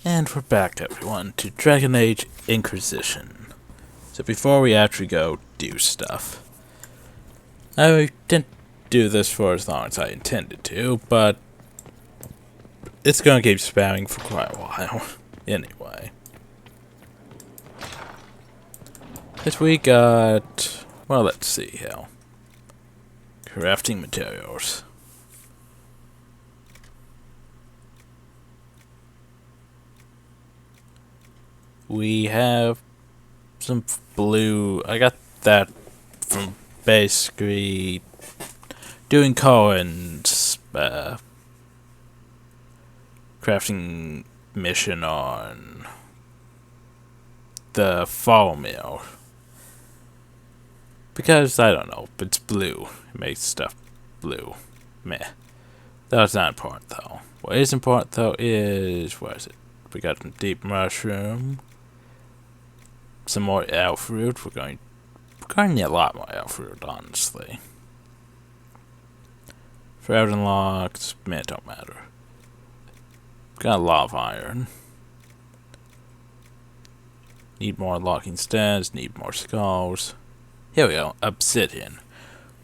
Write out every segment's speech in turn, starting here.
And we're back, everyone, to Dragon Age Inquisition. So before we actually go do stuff, I didn't do this for as long as I intended to, but it's gonna keep spamming for quite a while. Anyway. This we got, well, let's see here. Crafting materials. We have some blue. I got that from basically doing Cohen's crafting mission on the fall mill. Because, I don't know, it's blue. It makes stuff blue. Meh. That's not important, though. What is important, though, is, where is it? We got some deep mushroom. Some more elf fruit. We're going to need a lot more elf fruit, honestly. Frozen logs, man, it don't matter. Got a lot of iron. Need more locking stands, need more skulls. Here we go, obsidian.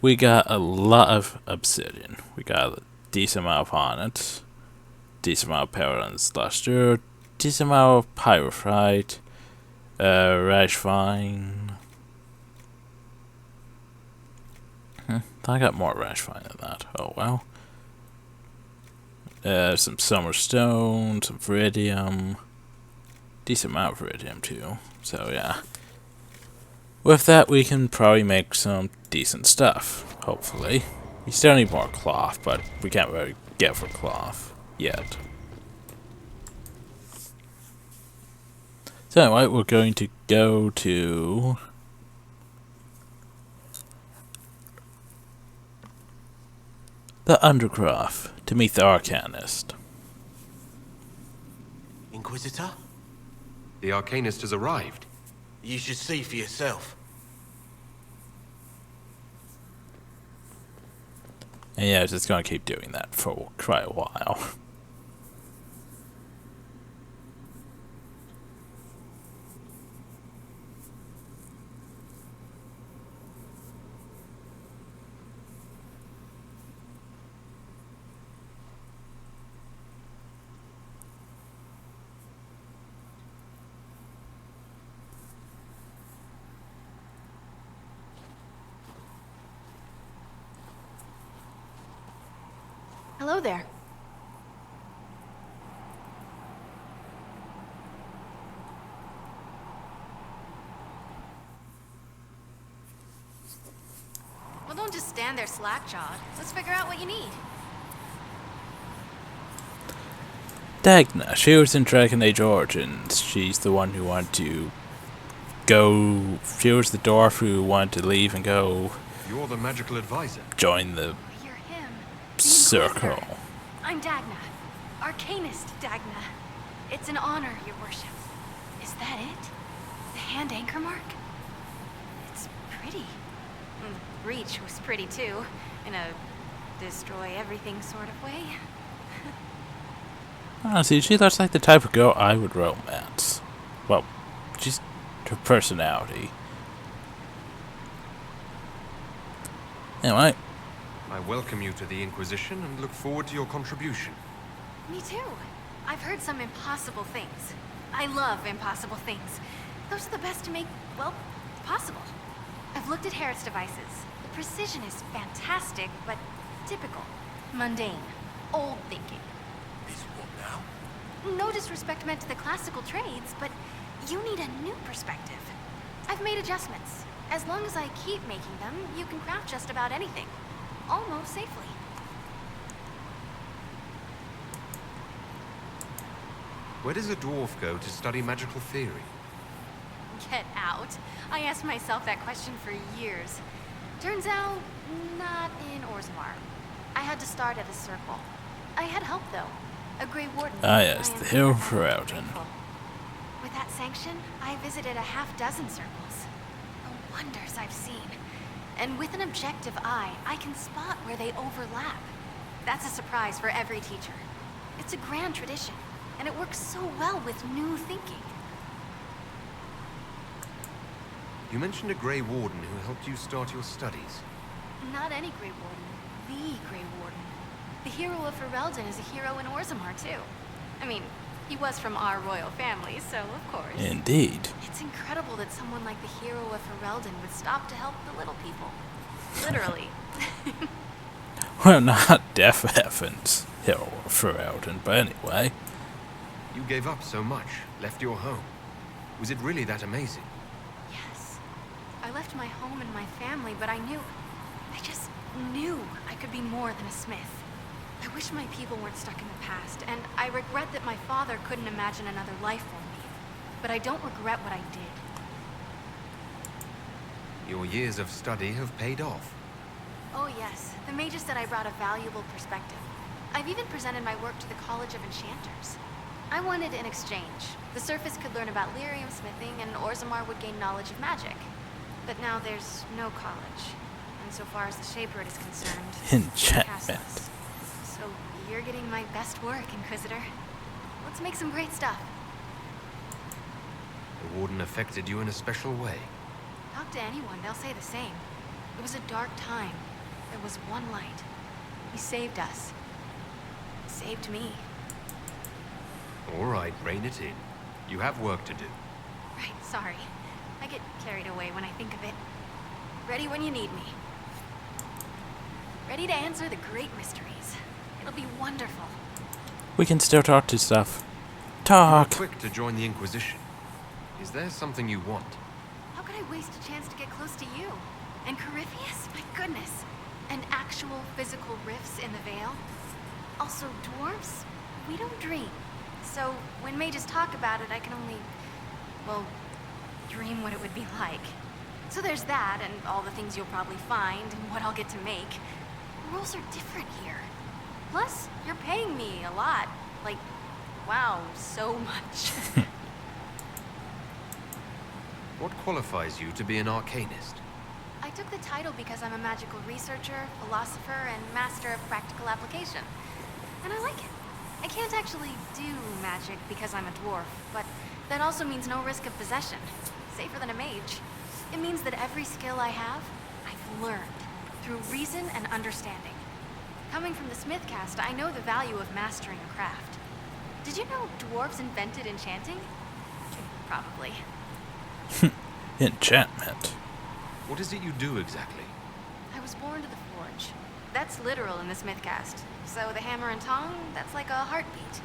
We got a lot of obsidian. We got a decent amount of on it. Decent amount of power on this luster. Decent amount of pyrite. Rashvine. I got more Rashvine than that. Oh well. Some summer stone, some viridium. Decent amount of viridium too. So yeah. With that we can probably make some decent stuff. Hopefully. We still need more cloth, but we can't really get for cloth yet. So anyway, we're going to go to the Undercroft to meet the Arcanist. Inquisitor? The Arcanist has arrived. You should see for yourself. And yeah, it's just gonna keep doing that for quite a while. Hello there. Well, don't just stand there slack-jawed. Let's figure out what you need. Dagna, she was in Dragon Age Origins. She's the one who wanted to go. She was the dwarf who wanted to leave and go. You're the magical advisor. Join the You're him. The circle. Inquisitor. I'm Dagna. Arcanist Dagna. It's an honor, your worship. Is that it? The hand anchor mark? It's pretty. And the breach was pretty too. In a destroy everything sort of way. Honestly, she looks like the type of girl I would romance. Well, just her personality. Anyway. I welcome you to the Inquisition and look forward to your contribution. Me too. I've heard some impossible things. I love impossible things. Those are the best to make, well, possible. I've looked at Harris devices. The precision is fantastic, but typical. Mundane. Old thinking. Is what now? No disrespect meant to the classical trades, but you need a new perspective. I've made adjustments. As long as I keep making them, you can craft just about anything. Almost safely. Where does a dwarf go to study magical theory? Get out. I asked myself that question for years. Turns out, not in Orzammar. I had to start at a circle. I had help, though. A Grey Warden. Ah yes, the Hill for Elton. With that sanction, I visited a half-dozen circles. The wonders I've seen. And with an objective eye, I can spot where they overlap. That's a surprise for every teacher. It's a grand tradition. and it works so well with new thinking. You mentioned a Grey Warden who helped you start your studies. Not any Grey Warden, the Grey Warden. The hero of Ferelden is a hero in Orzammar, too. I mean, he was from our royal family, so of course. Indeed. It's incredible that someone like the hero of Ferelden would stop to help the little people. Literally. Well, not Death Heaven's hero of Ferelden, but anyway. You gave up so much, left your home. Was it really that amazing? Yes. I left my home and my family, but I just knew I could be more than a smith. I wish my people weren't stuck in the past, and I regret that my father couldn't imagine another life for me. But I don't regret what I did. Your years of study have paid off. Oh yes, the mages said I brought a valuable perspective. I've even presented my work to the College of Enchanters. I wanted an exchange. The Surface could learn about lyrium smithing, and Orzammar would gain knowledge of magic. But now there's no college. And so far as the Shaper is concerned, Enchantment. castless. So you're getting my best work, Inquisitor. Let's make some great stuff. The Warden affected you in a special way. Talk to anyone, they'll say the same. It was a dark time. There was one light. He saved us. Saved me. All right, rein it in. You have work to do. Right, sorry. I get carried away when I think of it. Ready when you need me. Ready to answer the great mysteries. It'll be wonderful. We can still talk to stuff. Talk. Quick to join the Inquisition. Is there something you want? How could I waste a chance to get close to you? And Corypheus? My goodness. And actual physical rifts in the Vale? Also, dwarves? We don't dream. So, when mages talk about it, I can only, well, dream what it would be like. So there's that, and all the things you'll probably find, and what I'll get to make. The rules are different here. Plus, you're paying me a lot. Like, wow, so much. What qualifies you to be an arcanist? I took the title because I'm a magical researcher, philosopher, and master of practical application. And I like it. I can't actually do magic because I'm a dwarf, but that also means no risk of possession. Safer than a mage. It means that every skill I have, I've learned through reason and understanding. Coming from the smith caste, I know the value of mastering a craft. Did you know dwarves invented enchanting? Probably. Enchantment. What is it you do exactly? I was born to the forge. That's literal in the smith caste. So the hammer and tongue, that's like a heartbeat.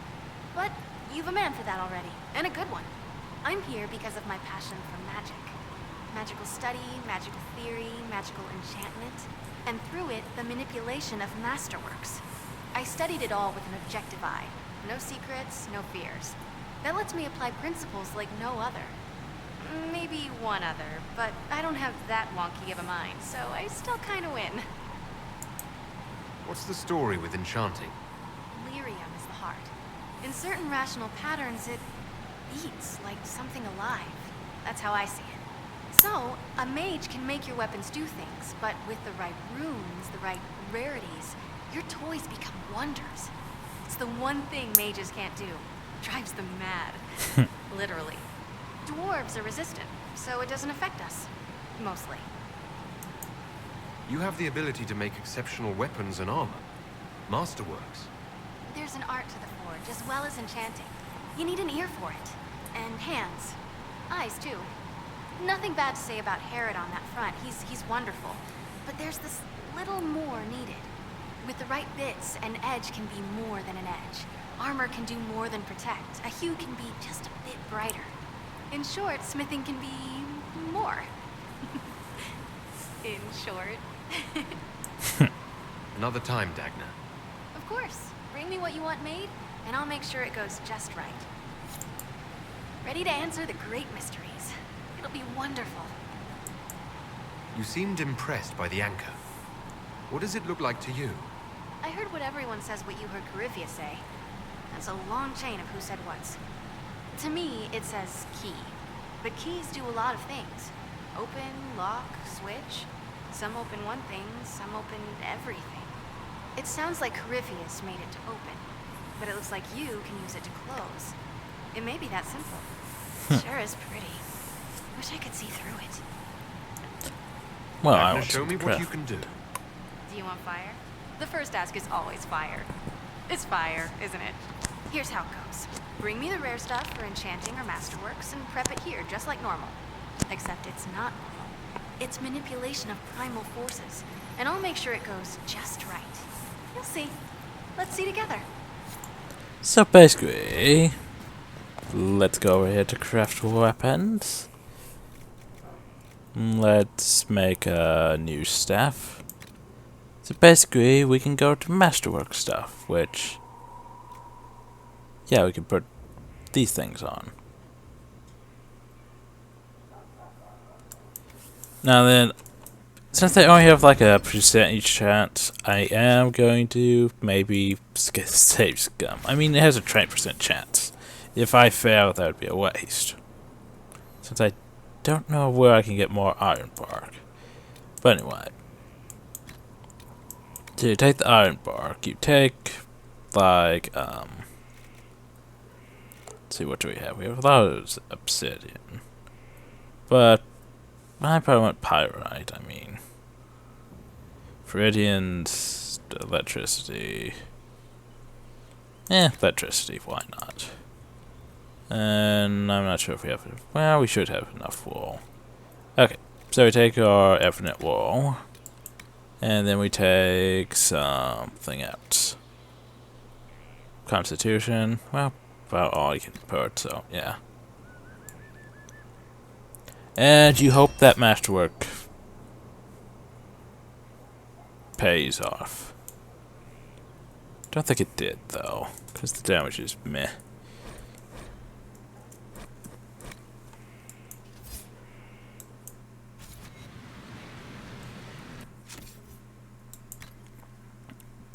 But you've a man for that already, and a good one. I'm here because of my passion for magic. Magical study, magical theory, magical enchantment, and through it, the manipulation of masterworks. I studied it all with an objective eye. No secrets, no fears. That lets me apply principles like no other. Maybe one other, but I don't have that wonky of a mind, so I still kinda win. What's the story with enchanting? Lyrium is the heart. In certain rational patterns, it beats like something alive. That's how I see it. So, a mage can make your weapons do things, but with the right runes, the right rarities, your toys become wonders. It's the one thing mages can't do. Drives them mad. Literally. Dwarves are resistant, so it doesn't affect us. Mostly. You have the ability to make exceptional weapons and armor. Masterworks. There's an art to the forge, as well as enchanting. You need an ear for it. And hands. Eyes, too. Nothing bad to say about Herod on that front. He's wonderful. But there's this little more needed. With the right bits, an edge can be more than an edge. Armor can do more than protect. A hue can be just a bit brighter. In short, smithing can be more. In short. Another time, Dagna. Of course. Bring me what you want made, and I'll make sure it goes just right. Ready to answer the great mysteries. It'll be wonderful. You seemed impressed by the anchor. What does it look like to you? I heard what everyone says what you heard Corypheus say. That's a long chain of who said what's. To me, it says key. But keys do a lot of things. Open, lock, switch. Some open one thing, some open everything. It sounds like Corypheus made it to open. but it looks like you can use it to close. It may be that simple. Sure is pretty. Wish I could see through it. Well, I Agnes, want show some me what craft. you can do. Do you want fire? The first ask is always fire. It's fire, isn't it? Here's how it goes. Bring me the rare stuff for enchanting or masterworks and prep it here, just like normal. Except it's not normal. It's manipulation of primal forces, and I'll make sure it goes just right. You'll see. Let's see together. So basically, let's go over here to craft weapons. Let's make a new staff. So basically, we can go to masterwork stuff, which, yeah, we can put these things on. Now then, since they only have like a percentage chance, I am going to maybe save scum. I mean, it has a 20% chance. If I fail, that would be a waste. Since I don't know where I can get more iron bark. But anyway. So you take the iron bark, you take, like, let's see, what do we have? We have a lot of obsidian. But I probably want pyrite, I mean. Viridian's electricity. Electricity, why not? And I'm not sure if we have, well, we should have enough wool. Okay, so we take our infinite wool. And then we take something else. Constitution, well, about all you can put, so yeah. And you hope that masterwork pays off. Don't think it did, though, because the damage is meh.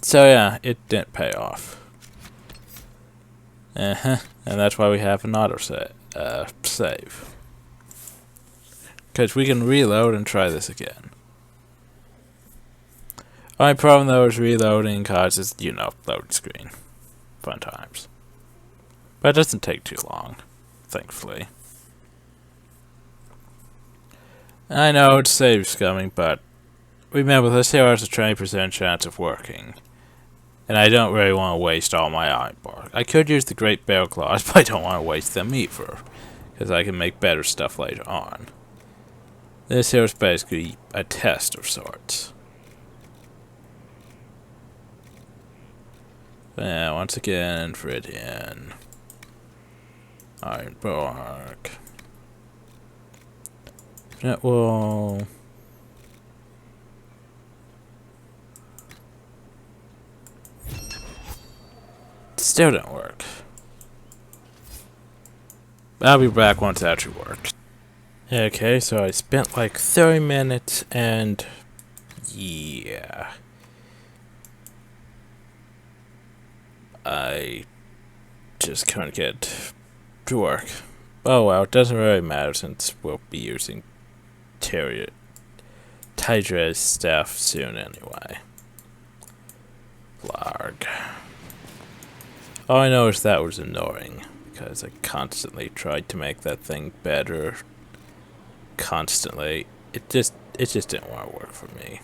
So yeah, it didn't pay off. And that's why we have an auto save. Because we can reload and try this again. Only problem though is reloading causes, you know, loading screen. Fun times. But it doesn't take too long, thankfully. I know it's save scumming, but remember this here has a 20% chance of working. And I don't really want to waste all my iron bark. I could use the Great Bear Claws, but I don't want to waste them either. Because I can make better stuff later on. This here is basically a test of sorts. Yeah, once again, Viridian. Iron bark. Net wool. Still didn't work. I'll be back once it actually works. Okay, so I spent like 30 minutes and yeah. I just couldn't get to work. Oh well, it doesn't really matter since we'll be using Tydra's staff soon anyway. Larg. All I know is that was annoying, because I constantly tried to make that thing better. Constantly. It just didn't want to work for me.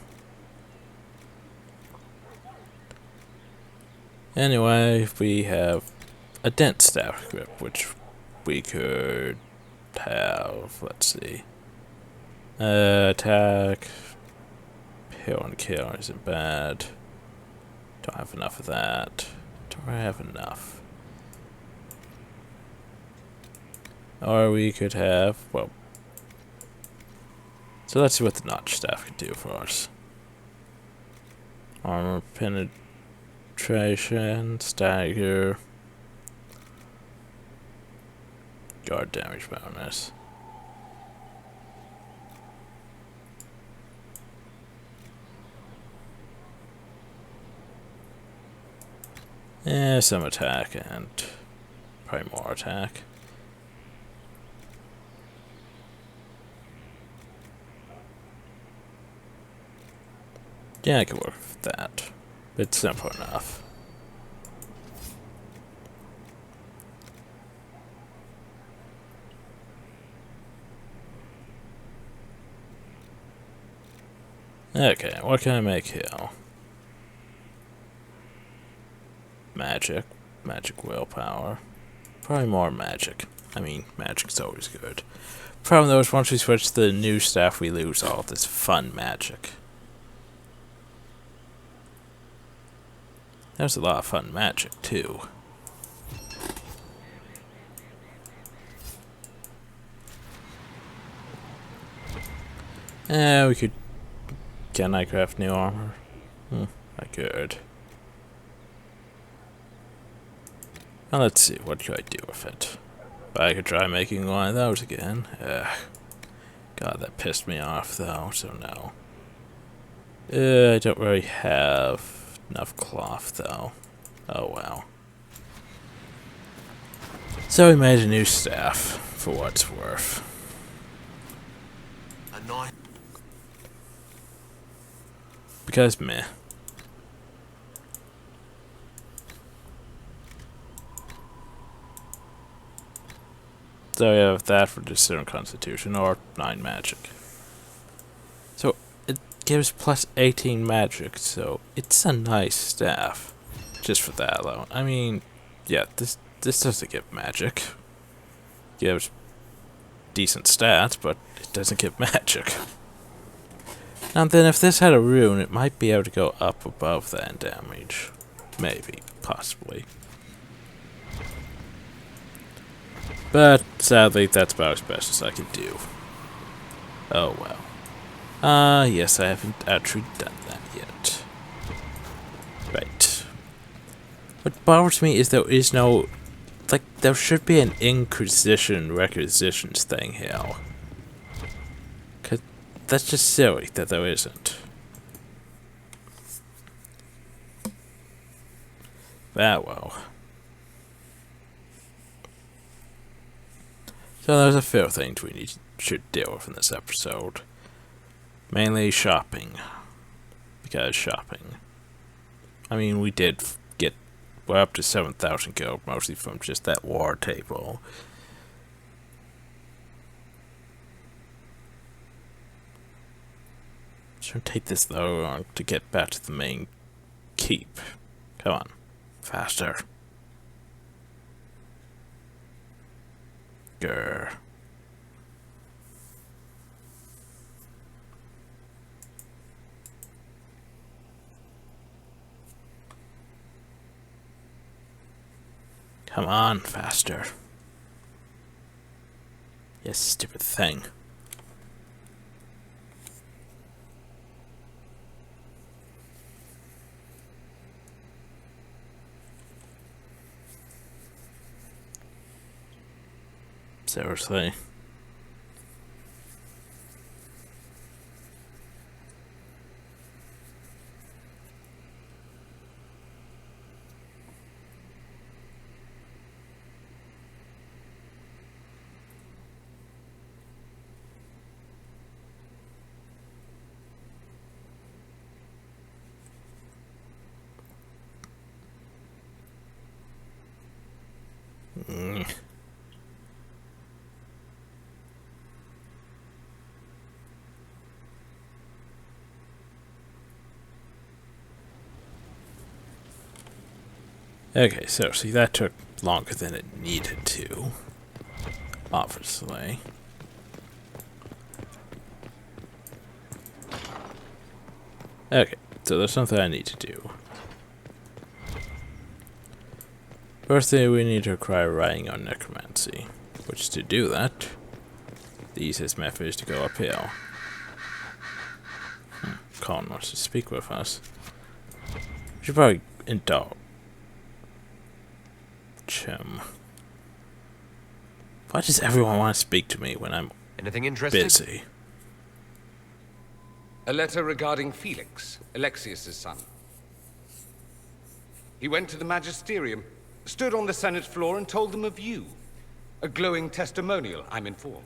Anyway, we have a dent staff grip, which we could have, let's see. Attack. Heal and kill isn't bad. Don't have enough of that. Don't I have enough? Or we could have, well. So let's see what the notch staff can do for us. Armor penetration, stagger, guard damage bonus. Yeah, some attack and probably more attack. Yeah, I can work with that. It's simple enough. Okay, what can I make here? Magic. Magic willpower. Probably more magic. I mean, magic's always good. Problem though is once we switch to the new staff, we lose all this fun magic. There's a lot of fun magic, too. We could... Can I craft new armor? I could. Now let's see, what could I do with it? I could try making one of those again. God, that pissed me off, though, so no. I don't really have enough cloth, though. Oh, well. So we made a new staff, for what it's worth. A knife. Because meh. So we have that for Discern Constitution, or 9 magic. So it gives plus 18 magic, so it's a nice staff. Just for that alone. I mean, yeah, this doesn't give magic. It gives decent stats, but it doesn't give magic. And then if this had a rune, it might be able to go up above that in damage. Maybe. Possibly. But sadly, that's about as best as I can do. Oh well. Yes, I haven't actually done that yet. Right. What bothers me is there is no... Like, there should be an Inquisition requisitions thing here. Cause that's just silly that there isn't. That well. So there's a few things we should deal with in this episode. Mainly shopping. Because shopping. I mean, we did get... We're up to 7,000 gold, mostly from just that war table. Shouldn't take this though long to get back to the main keep. Come on. Faster. Grr. Come on, faster. You stupid thing. Seriously. Okay, so see that took longer than it needed to. Obviously. Okay, so there's something I need to do. First thing we need to acquire writing on necromancy. Which to do that, the easiest method is to go uphill. Colin wants to speak with us. We should probably indulge him. Why does everyone want to speak to me when I'm Anything interesting? busy? A letter regarding Felix, Alexius's son. He went to the magisterium, stood on the Senate floor and told them of you. A glowing testimonial, I'm informed.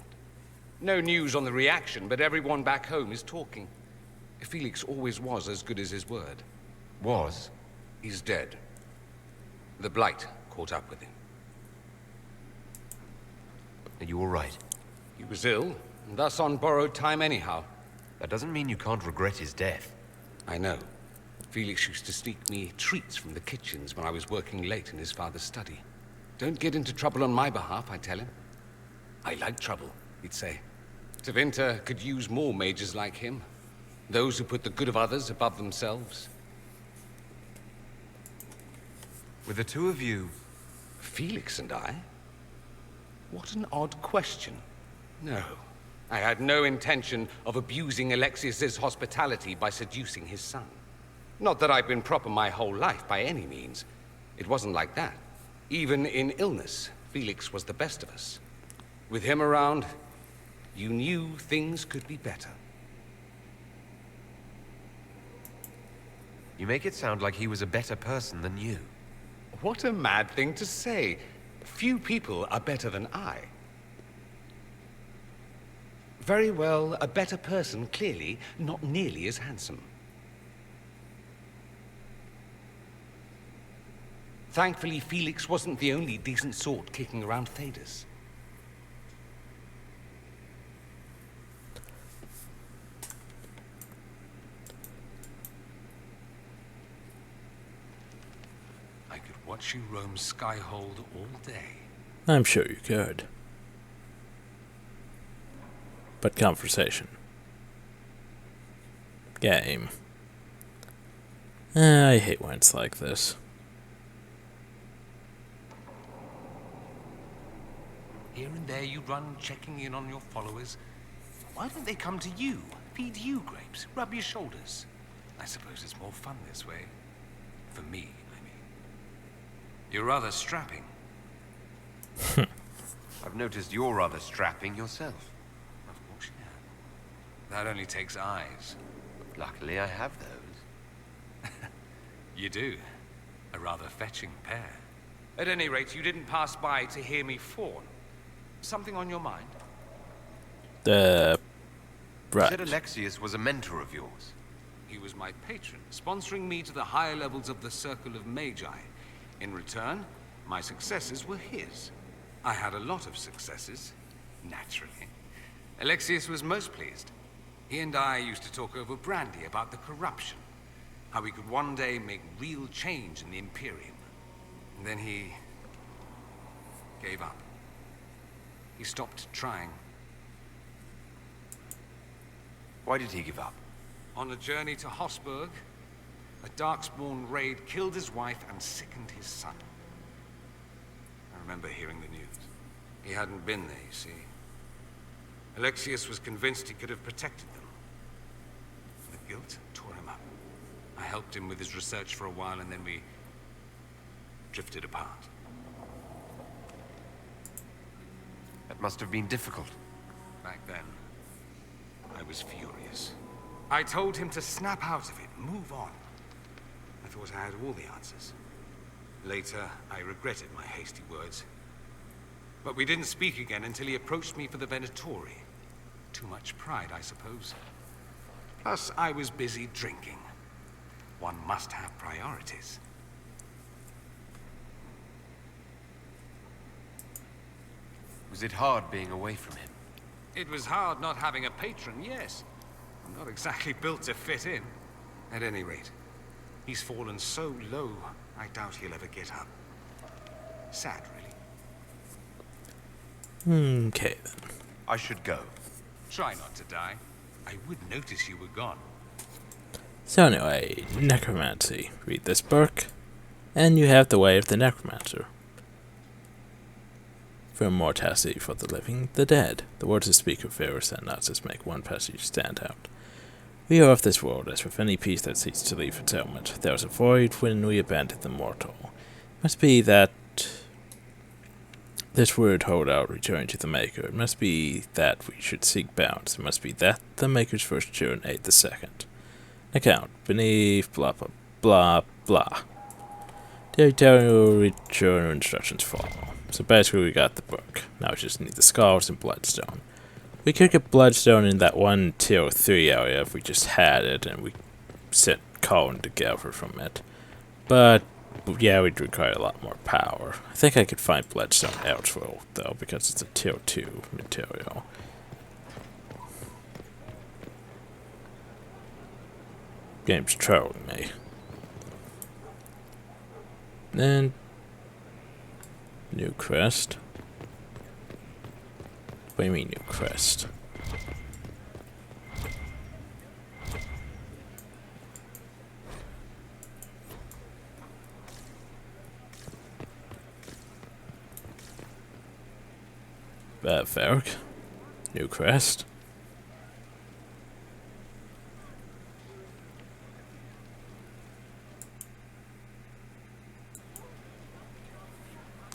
No news on the reaction, but everyone back home is talking. Felix always was as good as his word. Was? He's dead. The Blight caught up with him. Are you all right? He was ill, and thus on borrowed time anyhow. That doesn't mean you can't regret his death. I know. Felix used to sneak me treats from the kitchens when I was working late in his father's study. Don't get into trouble on my behalf, I tell him. I like trouble, he'd say. Tevinter could use more mages like him. Those who put the good of others above themselves. With the two of you... Felix and I? What an odd question. No, I had no intention of abusing Alexius's hospitality by seducing his son. Not that I've been proper my whole life, by any means. It wasn't like that. Even in illness, Felix was the best of us. With him around, you knew things could be better. You make it sound like he was a better person than you. What a mad thing to say. Few people are better than I. Very well, a better person, clearly, not nearly as handsome. Thankfully, Felix wasn't the only decent sort kicking around Thedas. I could watch you roam Skyhold all day. I'm sure you could. But conversation. Game. I hate when it's like this. Here and there you run checking in on your followers. Why don't they come to you, feed you grapes, rub your shoulders? I suppose it's more fun this way. For me, I mean. You're rather strapping. I've noticed you're rather strapping yourself. Of course you have. That only takes eyes. Luckily, I have those. You do. A rather fetching pair. At any rate, you didn't pass by to hear me fawn. Something on your mind? Right. You said Alexius was a mentor of yours. He was my patron, sponsoring me to the higher levels of the Circle of Magi. In return, my successes were his. I had a lot of successes, naturally. Alexius was most pleased. He and I used to talk over brandy about the corruption, how we could one day make real change in the Imperium. And then he gave up. He stopped trying. Why did he give up? On a journey to Hossberg, a Darkspawn raid killed his wife and sickened his son. I remember hearing the news. He hadn't been there, you see. Alexius was convinced he could have protected them. The guilt tore him up. I helped him with his research for a while, and then we drifted apart. That must have been difficult. Back then, I was furious. I told him to snap out of it, move on. I thought I had all the answers. Later, I regretted my hasty words. But we didn't speak again until he approached me for the Venatori. Too much pride, I suppose. Plus, I was busy drinking. One must have priorities. Was it hard being away from him? It was hard not having a patron, yes. I'm not exactly built to fit in. At any rate, he's fallen so low, I doubt he'll ever get up. Sad, really. Okay, then. I should go. Try not to die. I would notice you were gone. So anyway, necromancy. Read this book, and you have the way of the necromancer. For immortality for the living, the dead. The words that speak of Varus and Nazis make one passage stand out. We are of this world, as with any piece that seeks to leave its element. There is a void when we abandon the mortal. It must be that this word hold out return to the Maker. It must be that we should seek bounds. It must be that the Maker's first children ate the second. Account beneath blah blah blah blah. Territorial return instructions follow. So basically we got the book. Now we just need the skulls and bloodstone. We could get bloodstone in that one tier 3 area if we just had it and we sent Colin to gather from it. But yeah, we'd require a lot more power. I think I could find bloodstone elsewhere though, because it's a tier 2 material. Game's trolling me. Then new quest. What do you mean new quest? Varric. New quest.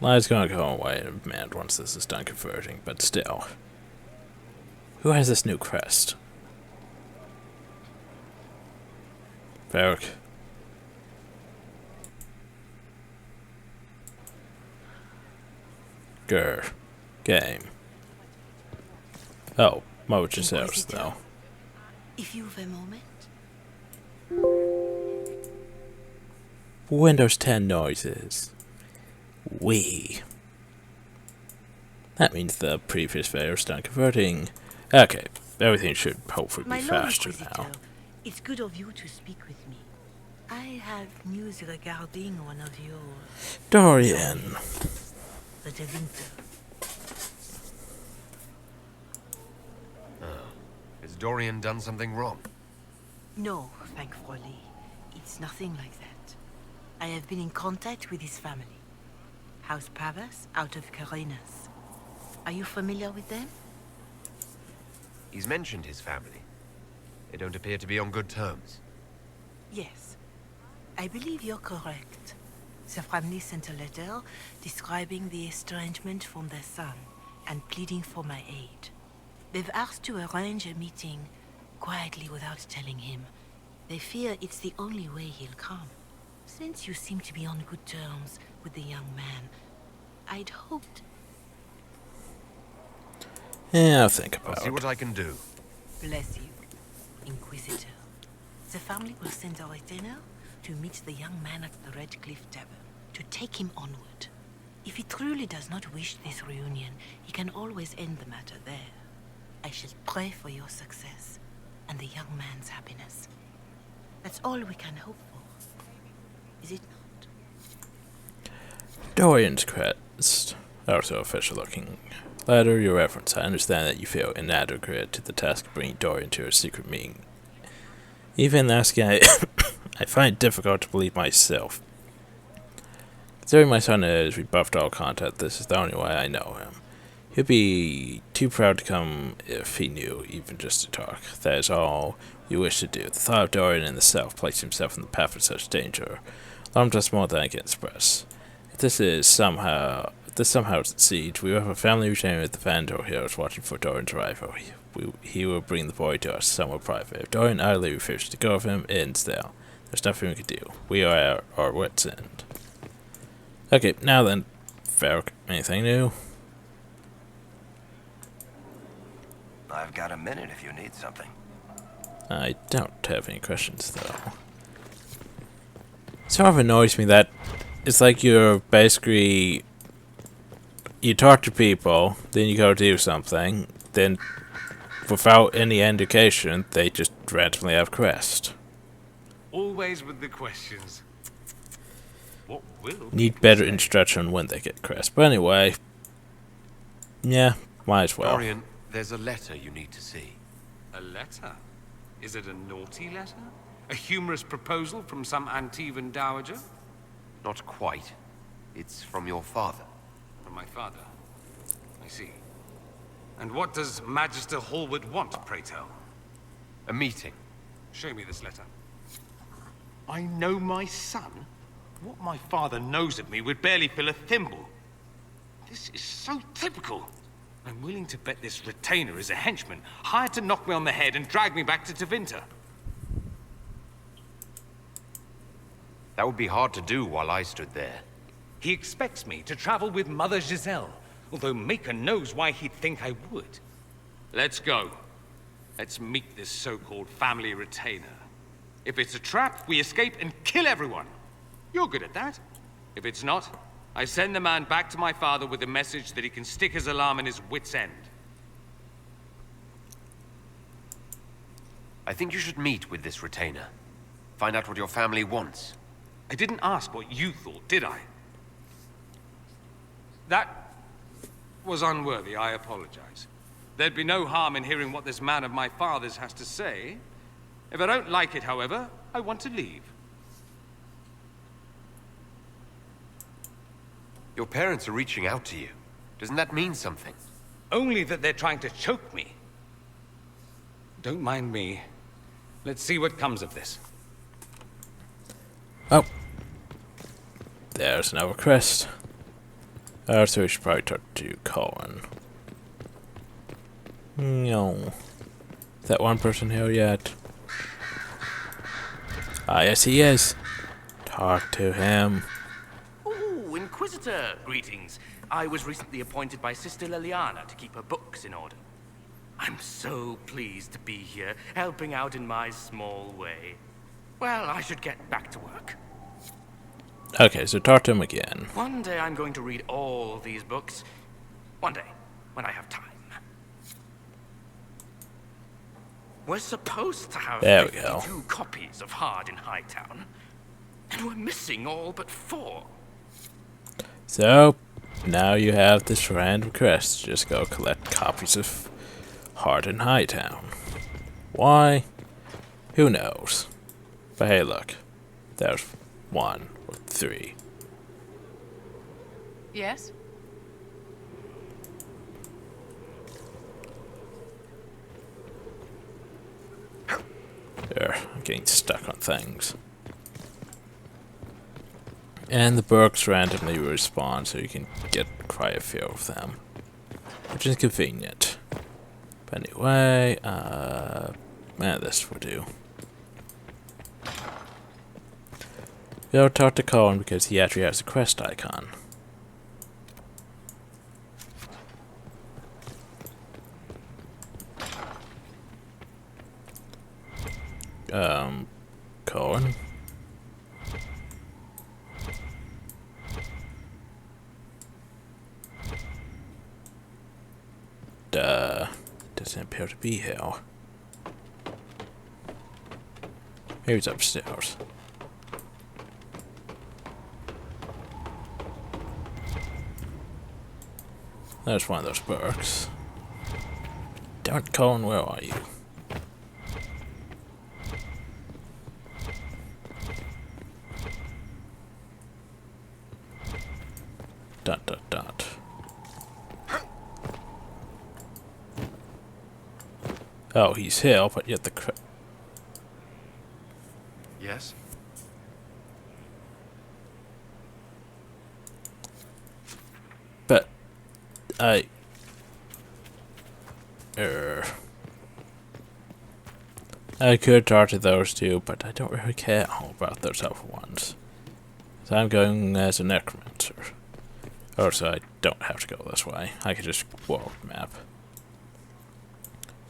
Light's gonna go away in a minute once this is done converting, but still. Who has this new crest? Varric. Grr. Game. Oh, Moach is ours, though. If you've a moment. Windows 10 noises. That means the previous video is done converting. Okay, everything should hopefully be My Lord faster Inquisitor, now. it's good of you to speak with me. I have news regarding one of your... Dorian. the Devinter. Has Dorian done something wrong? No, thankfully. It's nothing like that. I have been in contact with his family. House Pavas out of Carenas. Are you familiar with them? He's mentioned his family. They don't appear to be on good terms. Yes. I believe you're correct. The family sent a letter describing the estrangement from their son and pleading for my aid. They've asked to arrange a meeting quietly without telling him. They fear it's the only way he'll come. Since you seem to be on good terms with the young man, I'd hoped... Yeah, I'll think I'll about see it. what I can do. Bless you, Inquisitor. The family will send a retainer to meet the young man at the Red Cliff Tavern, to take him onward. If he truly does not wish this reunion, he can always end the matter there. I shall pray for your success and the young man's happiness. That's all we can hope for. Is it not? Dorian's crest. Also official looking. Letter, your reference. I understand that you feel inadequate to the task of bringing Dorian to a secret meeting. Even asking, I find it difficult to believe myself. Considering my son has rebuffed all contact, this is the only way I know him. He'd be too proud to come if he knew, even just to talk. That is all you wish to do. The thought of Dorian in the self placing himself in the path of such danger alarms us more than I can express. If this somehow succeeds, we will have a family reunion with the Vandal heroes watching for Dorian's arrival. He will bring the boy to us somewhere private. If Dorian utterly refuses to go with him, it ends there. There's nothing we can do. We are at our wits' end. Okay, now then, Varric, anything new? I've got a minute if you need something. I don't have any questions, though. It sort of annoys me that it's like you're basically... You talk to people, then you go do something, then without any indication, they just randomly have crest. Always with the questions. What will Need better instruction on when they get crest. But anyway, yeah, might as well. Dorian, there's a letter you need to see. A letter? Is it a naughty letter? A humorous proposal from some Antivan dowager? Not quite. It's from your father. From my father. I see. And what does Magister Hallward want, pray tell? A meeting. Show me this letter. I know my son? What my father knows of me would barely fill a thimble. This is so typical. I'm willing to bet this retainer is a henchman, hired to knock me on the head and drag me back to Tevinter. That would be hard to do while I stood there. He expects me to travel with Mother Giselle, although Maker knows why he'd think I would. Let's go. Let's meet this so-called family retainer. If it's a trap, we escape and kill everyone. You're good at that. If it's not, I send the man back to my father with a message that he can stick his alarm in his wit's end. I think you should meet with this retainer. Find out what your family wants. I didn't ask what you thought, did I? That was unworthy, I apologize. There'd be no harm in hearing what this man of my father's has to say. If I don't like it, however, I want to leave. Your parents are reaching out to you. Doesn't that mean something? Only that they're trying to choke me. Don't mind me. Let's see what comes of this. Oh. There's another quest. So we should probably talk to Colin. No. Is that one person here yet? Ah, yes he is. Talk to him. Oh, Inquisitor, greetings. I was recently appointed by Sister Liliana to keep her books in order. I'm so pleased to be here, helping out in my small way. Well, I should get back to work. Okay, so talk to him again. One day I'm going to read all these books. One day, when I have time. We're supposed to have There we go. 52 copies of Hard in Hightown. And we're missing all but 4. So, now you have this random quest. Just go collect copies of Hard in Hightown. Why? Who knows? But hey, look. There's 1 or 3. Yes? There, I'm getting stuck on things. And the books randomly respawn, so you can get quite a few of them. Which is convenient. But anyway, this will do. Go talk to Colin because he actually has a quest icon. Colin? Doesn't appear to be here. Maybe he's upstairs. There's one of those books. Damn it, Colin, where are you? Dot dot dot. Oh, he's here, but yet the Yes? but I could talk to those two, but I don't really care about those other ones. So I'm going as a necromancer. Oh, so I don't have to go this way. I can just world map.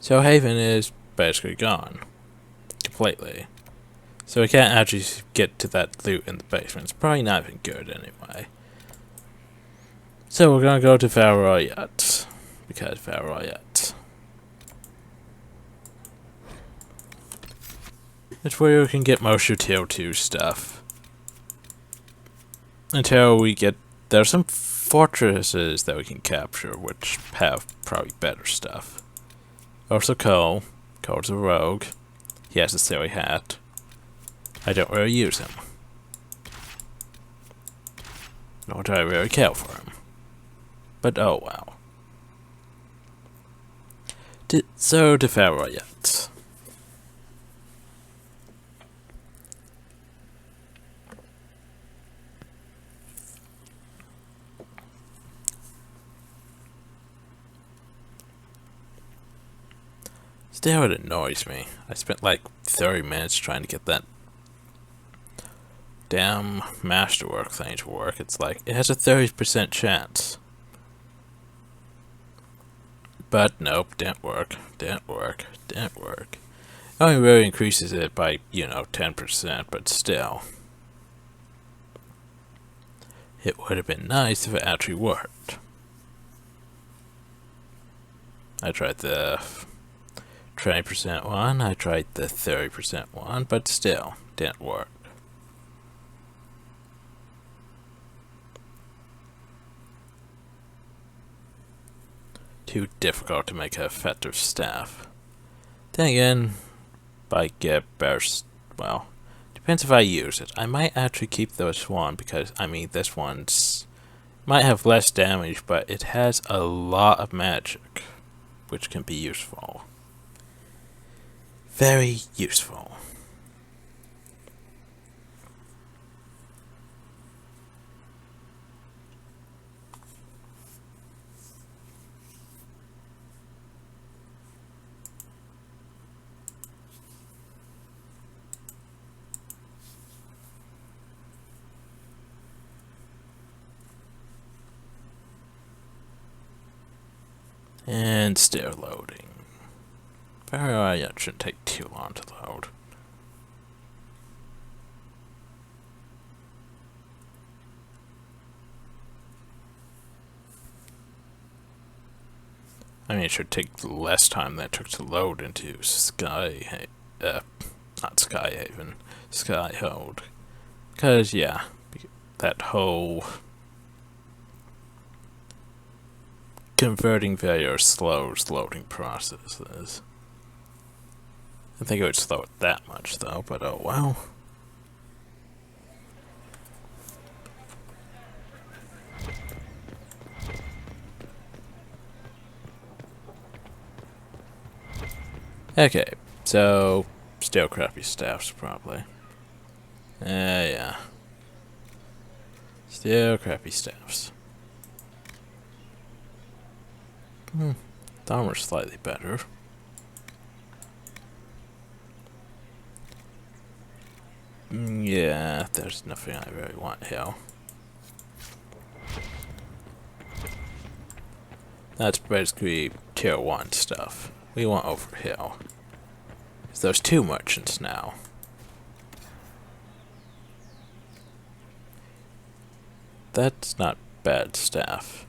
So Haven is basically gone. Completely. So we can't actually get to that loot in the basement. It's probably not even good anyway. So we're gonna go to Varoyat. Because Varoyat. It's where you can get most of your tier 2 stuff. Until we get... There's some fortresses that we can capture, which have probably better stuff. Also Cole. Cole's a rogue. He has a silly hat. I don't really use him. Nor do I really care for him. But oh well. So to Varoyat. Still, it annoys me. I spent like 30 minutes trying to get that damn masterwork thing to work. It's like, it has a 30% chance. But nope, didn't work. Didn't work. Didn't work. It only really increases it by, 10%, but still. It would have been nice if it actually worked. I tried the 20% one. I tried the 30% one, but still didn't work. Too difficult to make an effective staff. Then again, if I get better, well, depends if I use it. I might actually keep this one because, I mean, this one's might have less damage, but it has a lot of magic, which can be useful. Very useful. And still loading. Very well, it shouldn't take too long to load. I mean, it should take less time than it took to load into not Skyhaven, Skyhold. Because, yeah, that whole converting video slows loading processes. I think it would slow it that much though, but oh well. Okay, so still crappy staffs probably. Yeah. Still crappy staffs. The armor's slightly better. Yeah, there's nothing I really want here. That's basically tier 1 stuff. We want over here. There's 2 merchants now. That's not bad staff.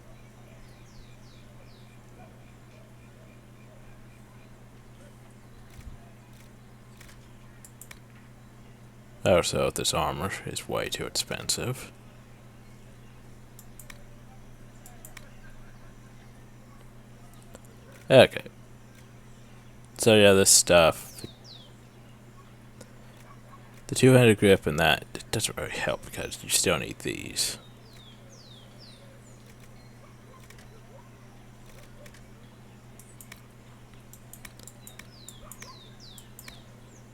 Also, this armor is way too expensive. Okay. So yeah, this stuff. The 200 grip and that, it doesn't really help because you still need these.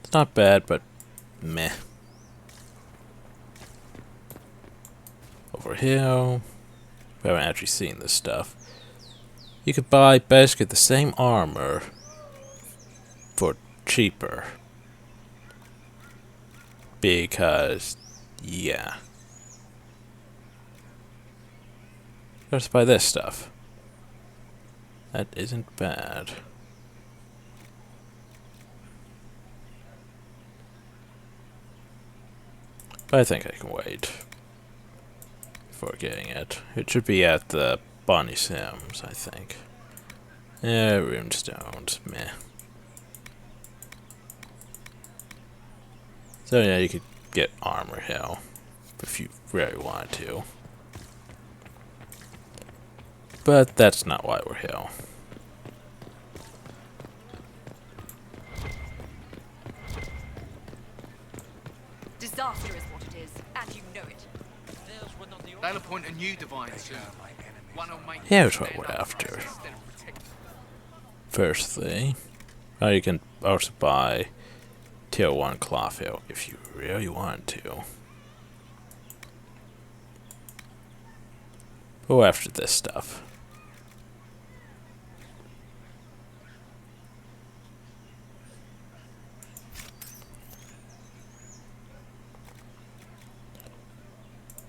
It's not bad, but meh. Over here, we haven't actually seen this stuff. You could buy basically the same armor for cheaper. Because, yeah. Let's buy this stuff. That isn't bad. But I think I can wait before getting it. It should be at the Bonnie Sims, I think. Yeah, runestones, meh. So yeah, you could get armor here if you really wanted to. But that's not why we're here. Disaster is what it is, and you know it. They'll appoint a new divine soon. One will make Here's what we're after. Firstly, you can also buy tier 1 Clawfield if you really want to. Go after this stuff.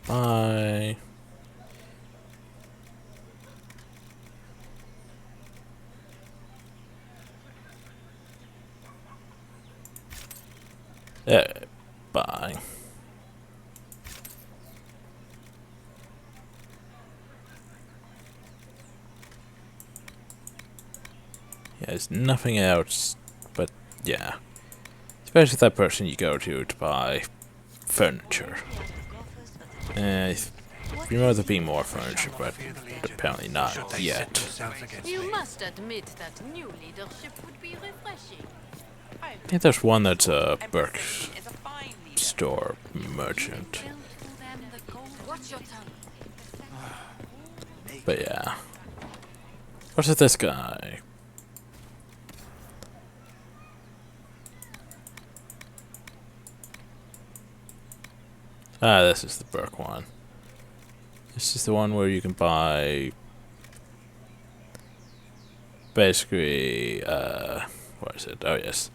Bye. Bye. Yeah, there's nothing else yeah. Especially that person you go to buy furniture. You know there being more furniture, but apparently not yet. You must admit that new leadership would be refreshing. I think there's one that's a Burke store merchant. Watch your tongue. But yeah. What's with this guy? Ah, this is the Burke one. This is the one where you can buy basically, what is it? Oh yes.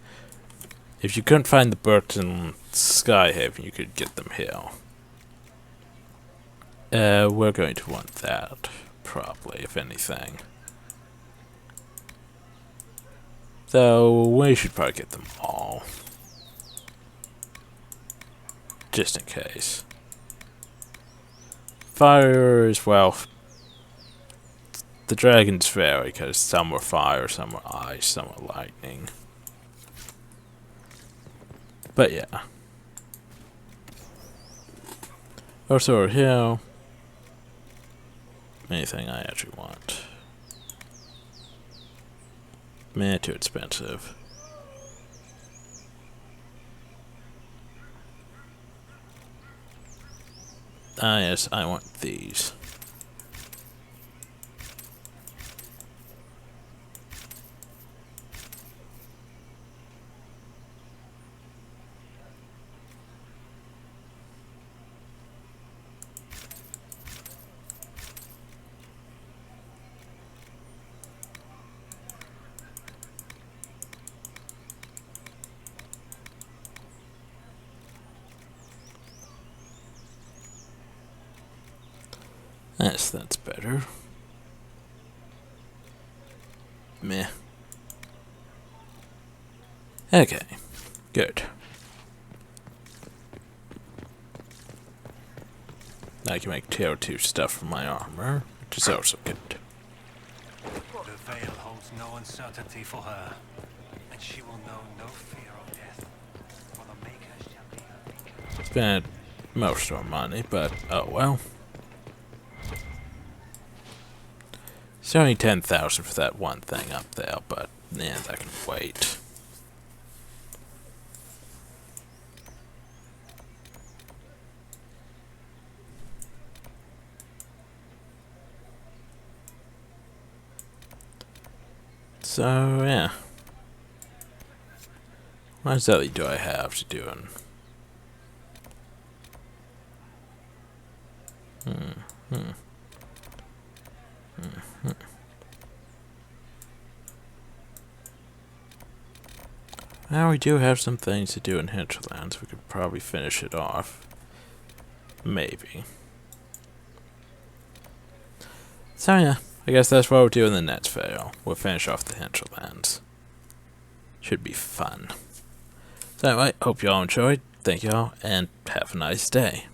If you couldn't find the Burks in Skyhaven, you could get them here. We're going to want that, probably, if anything. Though, we should probably get them all. Just in case. Fire as well. The dragons vary, because some were fire, some were ice, some were lightning. But yeah. Also here. Anything I actually want. Man, too expensive. Ah yes, I want these. Yes, that's better. Meh. Okay, good. I can make tier 2 stuff from my armor, which is also good. The veil holds no uncertainty for her, and she will know no fear of death. For the Maker shall be her maker. Spent most of our money, but oh well. It's only 10,000 for that one thing up there, but yeah, that can wait. So yeah. What exactly do I have to do? Well, we do have some things to do in Hinterlands. We could probably finish it off. Maybe. So yeah, I guess that's what we'll do in the next video. We'll finish off the Hinterlands. Should be fun. So anyway, hope you all enjoyed. Thank you all, and have a nice day.